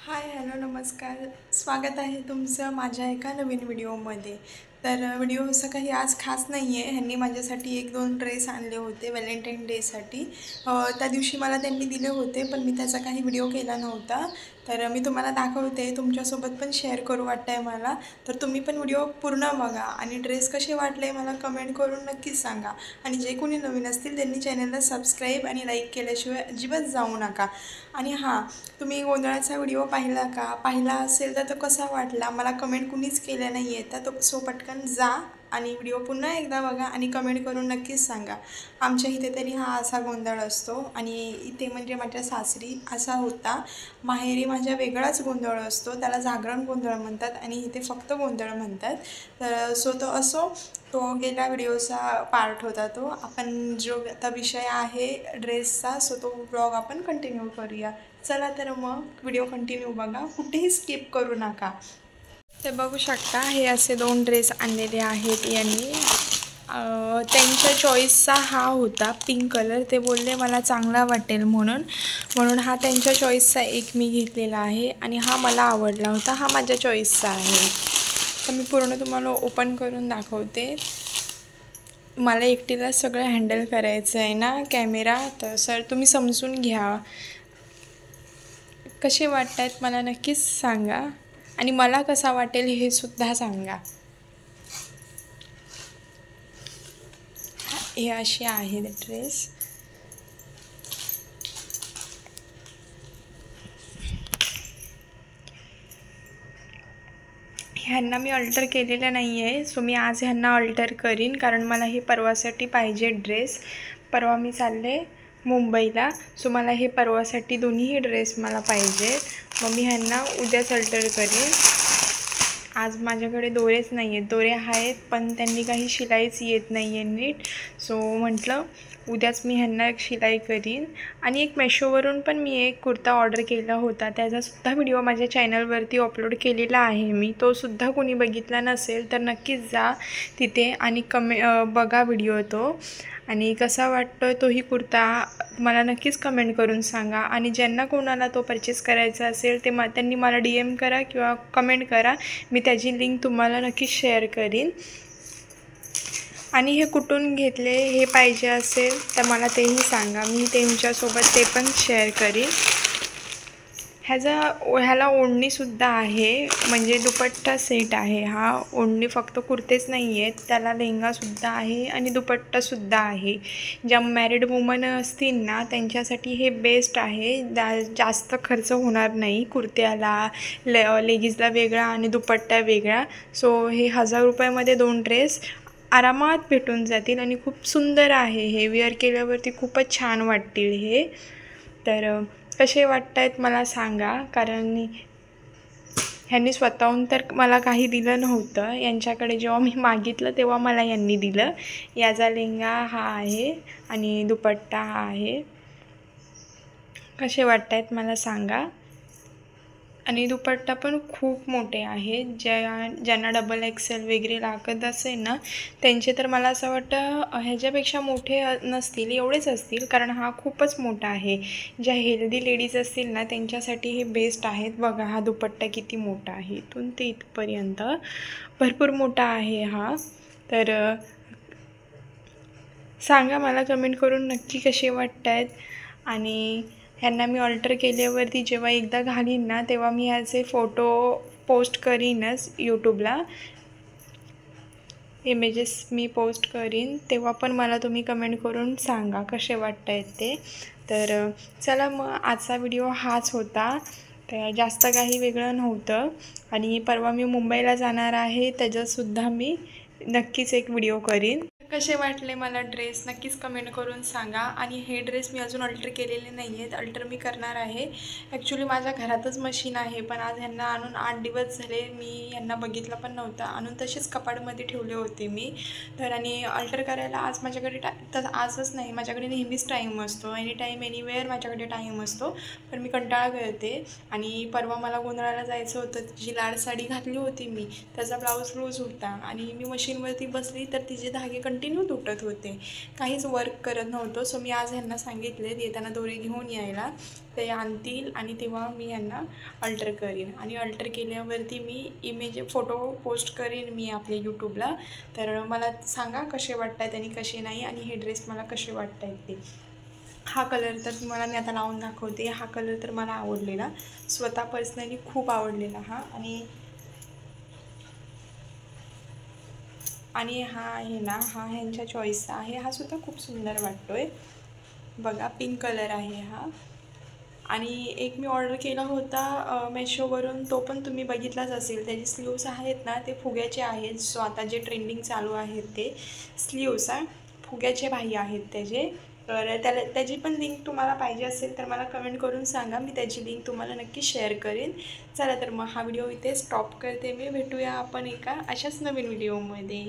हाय, hello, नमस्कार. स्वागत आहे तुमचं माझ्या एका नवीन व्हिडिओमध्ये. तर व्हिडिओ असं काही आज खास नाही आहे. ह्यांनी माझ्यासाठी 1-2 ड्रेस आणले होते व्हॅलेंटाईन डेसाठी. त्या दिवशी मला त्यांनी दिले होते, पण मी त्याचा काही व्हिडिओ केला नव्हता. तर मी तुम्हाला दाखवते, तुमच्यासोबत पण शेअर करू वाटतं आहे मला. तर तुम्ही पण व्हिडिओ पूर्ण बघा आणि ड्रेस कसे वाटले मला कमेंट करून नक्कीच सांगा. आणि जे कोणी नवीन असतील त्यांनी चॅनलला सबस्क्राईब आणि लाईक केल्याशिवाय अजिबात जाऊ नका. आणि हां, तुम्ही गोंधळाचा व्हिडिओ पाहिला का? पाहिला असेल तर तो कसा वाटला? मला कमेंट कुणीच केल्या नाही आहे. तर तो पटकन जा आणि व्हिडिओ पुन्हा एकदा बघा आणि कमेंट करून नक्कीच सांगा. आमच्या इथे तरी हा असा गोंधळ असतो आणि इथे म्हणजे माझ्या सासरी असा होता. माहेरी माझ्या वेगळाच गोंधळ असतो. त्याला जागरण गोंधळ म्हणतात आणि इथे फक्त गोंधळ म्हणतात. तर तो असो, तो गेल्या व्हिडिओचा पार्ट होता तो. आपण जो आता विषय आहे ड्रेसचा, तो ब्लॉग आपण कंटिन्यू करूया. चला तर मग व्हिडिओ कंटिन्यू बघा, कुठेही स्किप करू नका. ते बघू शकता, हे असे 2 ड्रेस आणलेले आहेत यांनी. त्यांच्या चॉईसचा हा होता पिंक कलर. ते बोलले मला चांगला वाटेल म्हणून हा त्यांच्या चॉईसचा एक मी घेतलेला आहे आणि हा मला आवडला होता. हा माझ्या चॉईसचा आहे. तर मी पूर्ण तुम्हाला ओपन करून दाखवते. मला एकटीला सगळं हँडल करायचं आहे ना कॅमेरा, तर सर तुम्ही समजून घ्या. कसे वाटत आहेत मला नक्कीच सांगा आणि मला कसा वाटेल हे सुद्धा सांगा. हे असे आहेत ड्रेस. ह्यांना मी अल्टर केलेलं नाही आहे, सो मी आज ह्यांना अल्टर करीन कारण मला हे परवासाठी पाहिजे ड्रेस. परवा मी चालले मुंबईला, सो मला हे परवासाठी दोन्हीही ड्रेस मला पाहिजे. मग मी ह्यांना उद्याच अल्टर करीन. आज माझ्याकडे दोरेच नाही आहेत. दोरे आहेत पण त्यांनी काही शिलाईच येत नाही आहे नीट. सो म्हटलं उद्याच मी ह्यांना एक शिलाई करीन. आणि एक मेशोवरून पण मी एक कुर्ता ऑर्डर केला होता, त्याचासुद्धा व्हिडिओ माझ्या चॅनलवरती अपलोड केलेला आहे मी. तो सुद्धा कोणी बघितला नसेल तर नक्कीच जा तिथे आणि बघा व्हिडिओ तो. आणि कसा वाटतो तोही कुर्ता मला नक्कीच कमेंट करून सांगा. आणि ज्यांना कोणाला तो परचेस करायचा असेल त्यांनी मला DM करा किंवा कमेंट करा. मी त्याची लिंक तुम्हाला नक्कीच शेअर करीन. आणि हे कुठून घेतले हे पाहिजे असेल तर मला तेही सांगा, मी तुमच्यासोबत ते पण शेअर करीन. ह्याला ओढणीसुद्धा आहे, म्हणजे दुपट्टा सेट आहे हा. ओढणी फक्त कुर्तेच नाही आहेत, त्याला लेहंगासुद्धा आहे आणि दुपट्टासुद्धा आहे. ज्या मॅरिड वुमन असतील ना त्यांच्यासाठी हे बेस्ट आहे. जास्त खर्च होणार नाही कुर्त्याला, लेगीजला वेगळा आणि दुपट्टा वेगळा. सो हे 1000 रुपयामध्ये 2 ड्रेस आरामात भेटून जातील आणि खूप सुंदर आहे. हे वेअर केल्यावरती खूपच छान वाटतील हे. तर कसे वाटत आहेत मला सांगा, कारण ह्यांनी स्वतःहून तर मला काही दिलं नव्हतं. यांच्याकडे जेव्हा मी मागितलं तेव्हा मला यांनी दिलं. याचा लेहंगा हा आहे आणि दुपट्टा हा आहे. कसे वाटत आहेत मला सांगा. आणि दुपट्टा पण खूप मोठे आहेत. ज्यांना XXL वगैरे लागत असेल ना त्यांचे तर मला असं वाटतं ह्याच्यापेक्षा मोठे नसतील, एवढेच असतील, कारण हा खूपच मोठा आहे. ज्या हेल्दी लेडीज असतील ना त्यांच्यासाठी हे बेस्ट आहेत. बघा हा दुपट्टा किती मोठा आहे, इथून ते इथपर्यंत भरपूर मोठा आहे हा. तर सांगा मला कमेंट करून नक्की कसे वाटत आहेत. आणि ह्यांना मी ऑल्टर केल्यावरती जेव्हा एकदा घालीन ना तेव्हा मी ह्याचे फोटो पोस्ट करीनच यूट्यूबला. इमेजेस मी पोस्ट करीन तेव्हा पण मला तुम्ही कमेंट करून सांगा कसे वाटत आहेत ते. तर चला मग आजचा व्हिडिओ हाच होता. तर जास्त काही वेगळं नव्हतं. आणि परवा मी मुंबईला जाणार आहे, त्याच्यातसुद्धा मी नक्कीच एक व्हिडिओ करीन. कसे वाटले मला ड्रेस नक्कीच कमेंट करून सांगा. आणि हे ड्रेस मी अजून अल्टर केलेले नाही आहेत, अल्टर मी करणार आहे. ॲक्च्युली माझ्या घरातच मशीन आहे, पण आज ह्यांना आणून 8 दिवस झाले. मी ह्यांना बघितलं पण नव्हतं, आणून तसेच कपाटमध्ये ठेवले होते मी. तर आणि अल्टर करायला आज माझ्याकडे तर आजच नाही, माझ्याकडे नेहमीच टाईम असतो. एनी टाईम एनीवेअर माझ्याकडे टाईम असतो. पण मी कंटाळा करते. आणि परवा मला गोंधळाला जायचं होतं, तिची लाड साडी घातली होती मी, त्याचा ब्लाऊज लूज होता आणि मी मशीनवरती बसली तर तिचे धागे कंटिन्यू तुटत होते, काहीच वर्क करत नव्हतं. सो मी आज ह्यांना सांगितले येताना दोरे घेऊन यायला, ते आणतील आणि तेव्हा मी ह्यांना अल्टर करीन आणि अल्टर केल्यावरती मी फोटो पोस्ट करीन मी आपल्या यूट्यूबला. तर मला सांगा कसे वाटत आहेत आणि कसे नाही, आणि हे ड्रेस मला कसे वाटत आहेत ते. हा कलर तर तुम्हाला मी आता लावून दाखवते. हा कलर तर मला आवडलेला, स्वतः पर्सनली खूप आवडलेला हा. आणि हा आहे ना, हा ह्यांच्या चॉईसचा आहे. हा सुद्धा खूप सुंदर वाटतोय बघा, पिंक कलर आहे हा. आणि एक मी ऑर्डर केला होता मेशोवरून, तो पण तुम्ही बघितलाच असेल. त्याचे स्लीव्स आहेत ना ते फुग्याचे आहेत. सो आता जे ट्रेंडिंग चालू आहेत ते स्लीव्स फुग्याचे बाही आहेत त्याचे. तर त्याची पण लिंक तुम्हाला पाहिजे असेल तर मला कमेंट करून सांगा, मी त्याची लिंक तुम्हाला नक्की शेअर करेन. चला तर मग हा व्हिडिओ इथे स्टॉप करते मी. भेटूया आपण एका अशाच नवीन व्हिडिओमध्ये.